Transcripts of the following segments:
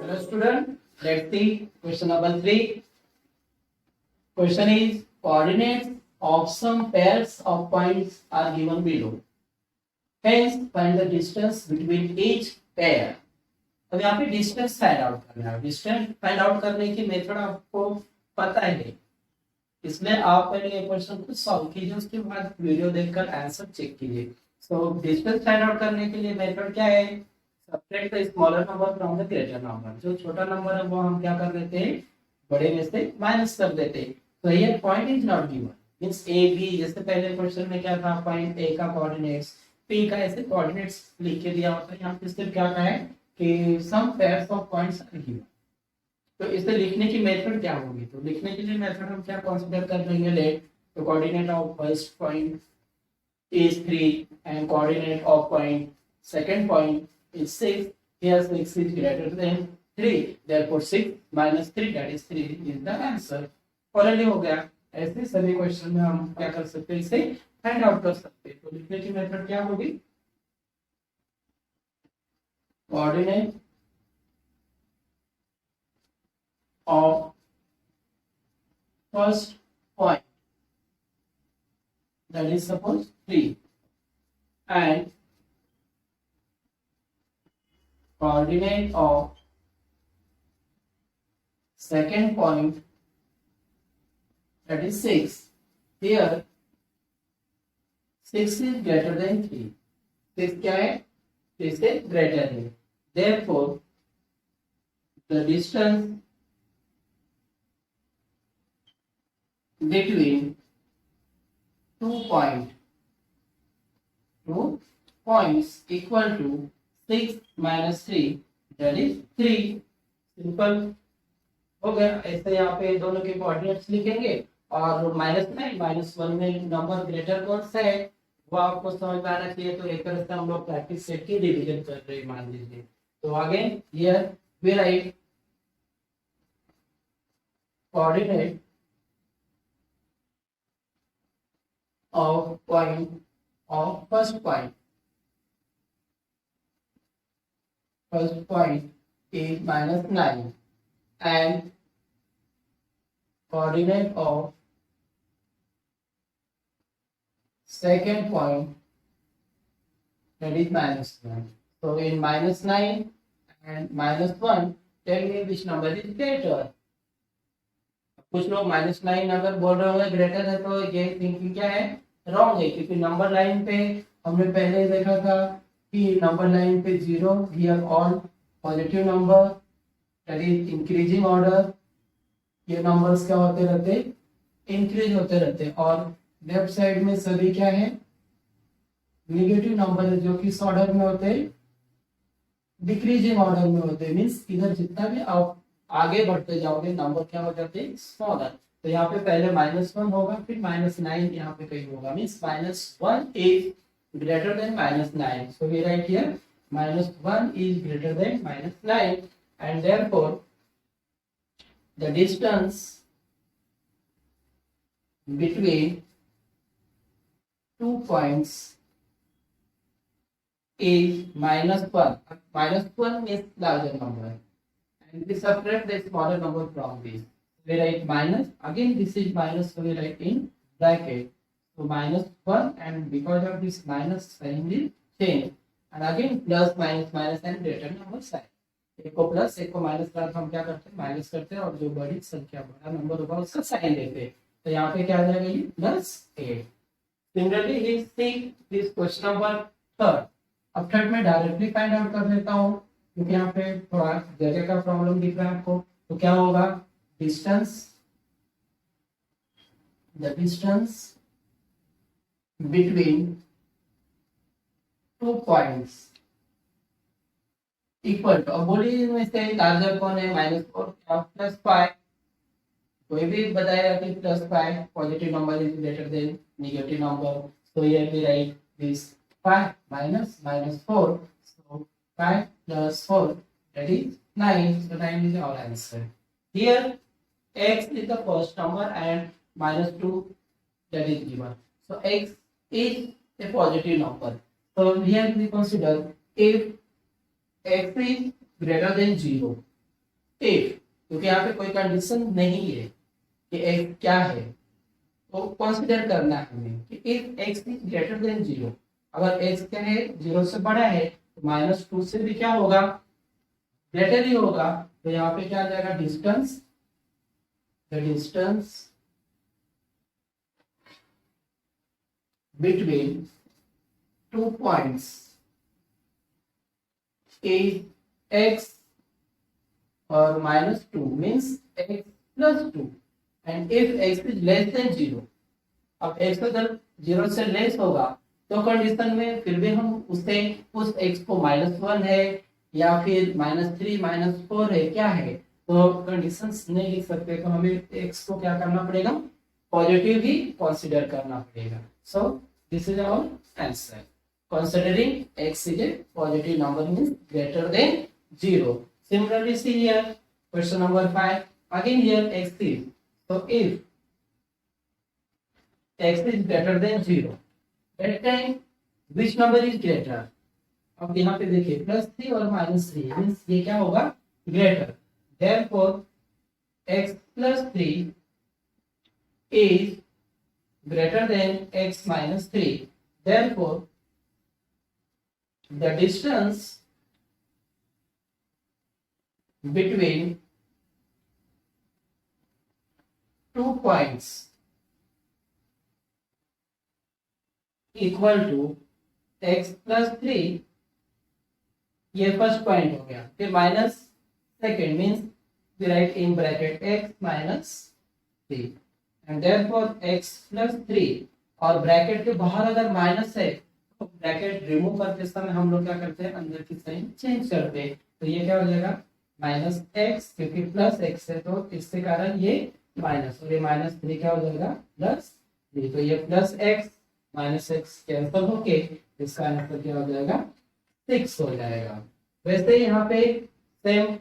Hello student, let's see question number 3. Question is coordinates of some pairs of points are given below. Hence find the distance between each pair. अब यहाँ पे distance find out करना है. Distance find out करने की method आपको पता है, इसमें आप पहले ये क्वेश्चन को सॉल्व कीजिए, उसके बाद वीडियो देखकर आंसर चेक कीजिए. सो डिस्टेंस फाइंड आउट करने के लिए मेथड क्या है? Subtract the smaller number from the greater number. जो छोटा नंबर है वो हम क्या कर देते हैं, बड़े में से माइनस कर देते हैं. तो ये point is not given, means A B, जैसे पहले क्वेश्चन में क्या था, पॉइंट ए का कोऑर्डिनेट्स, पी का, ऐसे कोऑर्डिनेट्स लिख के दिया होता है. यहाँ पे सिर्फ क्या कहा है कि some pairs of points are given. तो इसे लिखने की मेथड क्या होगी? तो लिखने के लिए मेथड हम क्या कंसीडर कर लेंगे? Let the coordinate of first point is 3 and coordinate of point second point is 6. Here 6 is greater than 3, therefore 6 minus 3, that is 3, is the answer. Already हो गया. ऐसे सभी क्वेश्चन में हम क्या कर सकते हैं, इसे फाइंड आउट कर सकते हैं. तो लिखने की मेथड क्या होगी? Coordinate of first point, that is suppose 3, and coordinate of second point, that is 6. Here 6 is greater than 3. 6 क्या है? 3 से greater है. Therefore the distance between two points equal to 6 minus 3, that is 3. Simple हो गया. ऐसे यहाँ पे दोनों के कोऑर्डिनेट्स लिखेंगे और -9 -1 में नंबर ग्रेटर कौन सा है वो आपको समझ में आना चाहिए. तो एक तरह से हम लोग प्रैक्टिस सेट की डिवीजन कर रहे हैं, मान लीजिए. तो आगे here we write coordinate of point of first point. First point is -9 and coordinate of second point, that is -1. So in -9 and -1, tell me which number is greater. कुछ लोग -9 अगर बोल रहे होंगे ग्रेटर है तो ये थिंकिंग क्या है, रॉन्ग है. क्योंकि नंबर लाइन पे हमने पहले ही देखा था कि नंबर लाइन पे 0, here all positive number, that is increasing order. ये नंबर्स क्या होते रहते, इंक्रीज होते रहते. और लेफ्ट साइड में सभी क्या है, नेगेटिव नंबर है, जो कि इस ऑर्डर में होते, डिक्रीजिंग ऑर्डर में होते. मींस इधर जितना भी आप आगे बढ़ते जाओगे नंबर क्या हो जाते हैं, स्मॉलर. तो यहाँ पे पहले -1 होगा, फिर -9 यहाँ पे कहीं होगा. Means -1 is greater than -9. So we write here -1 is greater than -9 and therefore the distance between two points is -1. -1 is larger number. And we separate the smaller number from this. We write minus, again this is minus, so we write in bracket. So -1, and because of this minus sign will change. And again plus minus minus and greater number sign. एक को plus एक को minus का हम क्या करते हैं, minus करते हैं, और जो बड़ी संख्या बड़ा नंबर होगा उसका साइन देते हैं. तो यहाँ पे क्या आ जाएगा, ये +8. Similarly he see this question number 3. अब थर्ड में डायरेक्टली फाइंड आउट कर देता हूँ क्योंकि यहाँ पे थोड़ा जगह का प्रॉब्लम दिख रहा है आपको. तो क्या होगा, distance, the distance between two points equal to, अब बोलिए इनमें से लार्जर कौन है, -4 या +5. कोई भी बताएगा कि +5 positive number is greater than negative number. So here we write this 5 minus -4. So 5 plus 4, that is 9. So 9 is our answer. Here x is the first number and -2 that is given. So x is a positive number. So here we consider if x is greater than 0, if, क्योंकि यहाँ पे कोई condition नहीं है कि x क्या है, तो कंसीडर करना है हमें कि if x is greater then 0, अगर x क्या है 0 से बड़ा है तो -2 से भी क्या होगा, ग्रेटर ही होगा। तो यहाँ पे क्या आ जाएगा, distance, the distance between 2 points is x or -2 means x plus 2, and if x is less than 0, अब x अगर 0 से लेस होगा तो कंडीशन में फिर भी हम उससे उस x को -1 है या फिर -3 -4 है क्या है, तो कंडीशंस नहीं लिख सकते, तो हमें x को क्या करना पड़ेगा, पॉजिटिव ही कंसीडर करना पड़ेगा। So this is our answer, considering x is a positive number means greater than 0. Similarly, see here question number 5, again here x is, so if x is greater than 0, that time which number is greater, अब यहाँ पे देखिए +3 और -3 means ये क्या होगा, greater, therefore x plus 3 is greater than x minus 3, therefore the distance between 2 points equal to x plus 3, ये first point हो गया, फिर minus second means we write in bracket x minus 3 and therefore x plus 3, और bracket के बाहर अगर minus है तो ब्रैकेट रिमूव करते समय हम लोग क्या करते हैं, अंदर की साइन चेंज करते हैं, तो ये क्या हो जाएगा -x, क्योंकि प्लस x है तो इसके कारण ये माइनस, और ये -3 क्या हो जाएगा +3, तो ये +x -x कैंसिल होके इसका आंसर क्या हो जाएगा 6 हो जाएगा। वैसे ही यहाँ पे सेम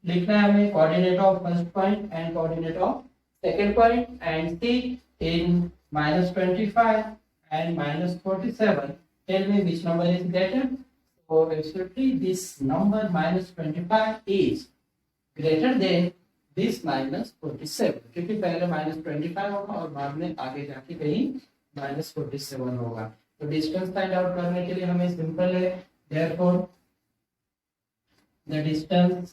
लिखना है हमें, coordinate of first point and coordinate of second point, and see in -25 and -47, tell me which number is greater. So absolutely this number -25 is greater than this -47, क्योंकि पहले -25 होगा और बाद में आगे जाके कहीं -47 होगा। तो डिस्टेंस फाइंड आउट करने के लिए हमें सिंपल है, therefore the distance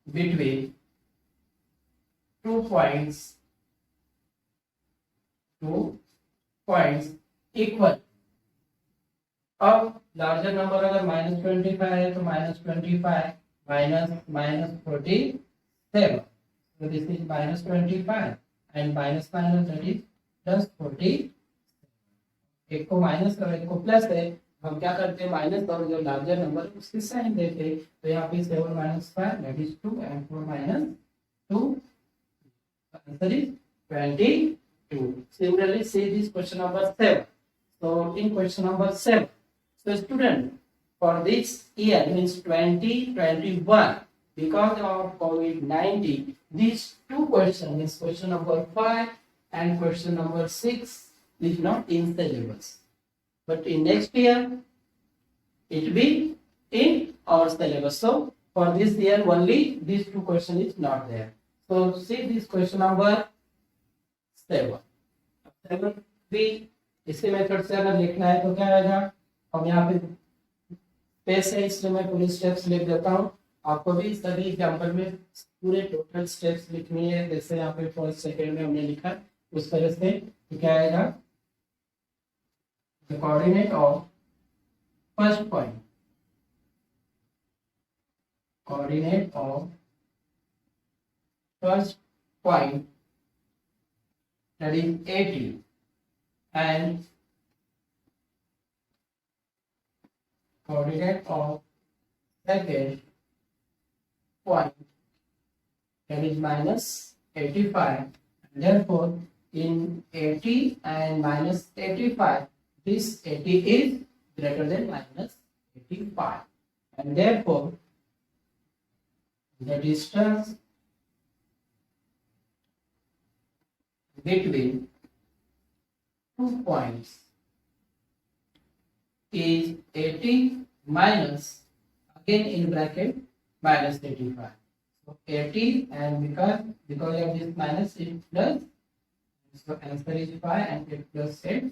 between 2 points equal, अब लार्जर नंबर अगर -25 है तो -25 -47, so this is -25 and minus that is +40, एक को माइनस और एक को प्लस है, हम क्या करते हैं माइनस और जो लार्जर नंबर उसकी साइन देते हैं, तो यहाँ पे 7 - 5 that is 2 and 4 - 2, answer is 22. Similarly, see this question number 7. So in question number 7, so student, for this year means 2021, because of COVID-19, these two questions, means question number 5 and question number 6, is not in syllabus. But in next year, it will be in our syllabus. So for this year only, these two questions is not there. So see this question number 7 भी इसी method से अगर लिखना है तो क्या आएगा, हम यहाँ पे स्पेस है इसलिए मैं पूरे स्टेप्स लिख देता हूँ, आपको भी सभी एग्जांपल में पूरे टोटल स्टेप्स लिखनी है, जैसे यहाँ पे फर्स्ट सेकंड में हमने लिखा उस तरह से, तो क्या आएगा, the coordinate of first point, coordinate of first point that is 80 and coordinate of second point that is -85, and therefore in 80 and -85 this 80 is greater than -85, and therefore the distance between 2 points is 80 minus, again in bracket minus 85. So 80 and because of this minus it plus, so answer is 5 and it plus 8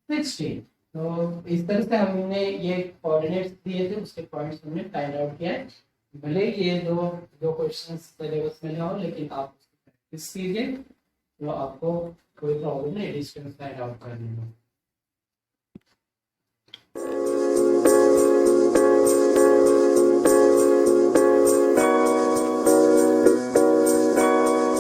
16. तो इस तरह से हमने ये coordinates दिए थे उसके points हमने फाइंड आउट किया है। भले ये दो क्वेश्चंस सिलेबस में हो लेकिन आप उसको प्रैक्टिस कीजिए तो आपको कोई प्रॉब्लम नहीं डिस्टेंस फाइंड आउट करने में।